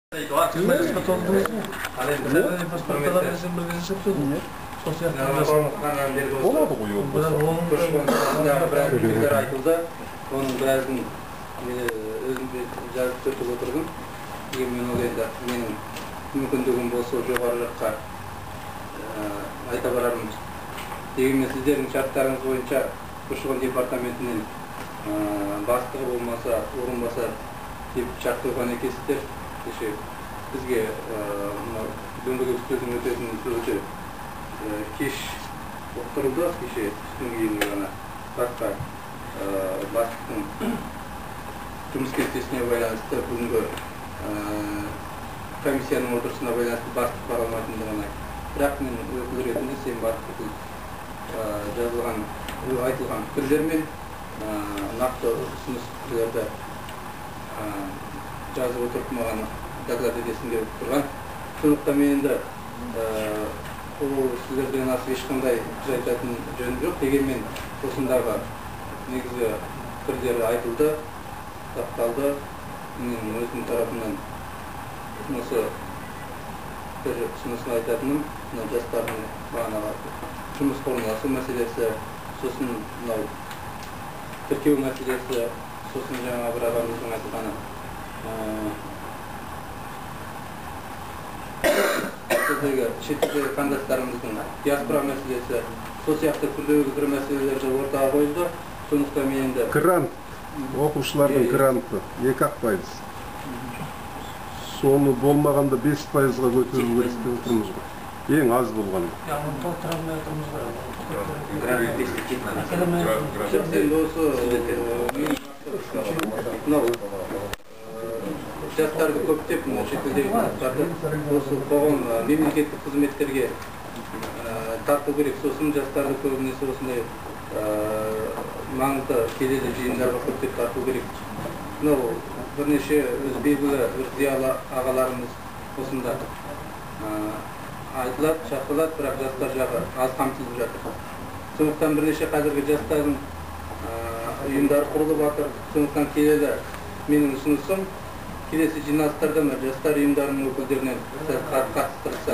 Болады ғой ол. Біраз айтылды. Оның біразын өзім жазып түртіп отырдым. Мен ол енді менің мүмкіндігім болса жоғары жаққа айта барармын. Дегенмен сіздердің шарттарыңыз бойынша көші-қон департаментінен бастығы болмаса, орынбасар деп шарт қойған екенсіздер. Кеше бізге дөңгелек үстелдің өтетін сөзі кеш отырылды. Кеше түстен кейін ғана басқа бастықтың жұмыс кестесіне байланысты бүгінгі комиссияның отырысына байланысты бастық бара алмайтындығына. Бірақ мен өкіл ретінде сен бастық жазылған, айтылған пікірлер мен нақты ұсыныстарды жазып отырып маған доклад етесің деп тұрған. Сондықтан мен енді ол сіздерден асып ешқандай айтатын жөн жоқ. Дегенмен осындағы негізгі пікірлер айтылды, тақталды. Мен өзім тарапымнан осы бір ұсынысын айтатыным, жастардың бағанағы жұмыс орналасу мәселесі, сосын мынау тіркеу мәселесі, сосын жаңа бір ағамыздың айтылғаны шетелдегі қандастарымыздың диаспора мәселесі, сол сияқты күрделі бір мәселелерді ортаға қойды. Сондықтан мен енді Грант, оқушылардың гранты 2%. Соны болмағанда 5%-ға көтеру керек деп отырмыз ғой. Ең аз болғанда. Жастарды көптеп шетелдегі осы қоғам мемлекеттік қызметтерге тарту керек. Сосын жастарды көбінесе осындай маңызды келелі жиындарға көптеп тарту керек. Бірнеше белгілі зиялы ағаларымыз осында айтылады, шақырылады, бірақ жастар жағы аз қамтылып жатыр. Сондықтан бірнеше қазіргі жастардың ұйымдары құрылып жатыр. Сондықтан келелі менің ұсынысым келесі жиналыстарда жастар ұйымдарының өкілдерінен қатыстырса.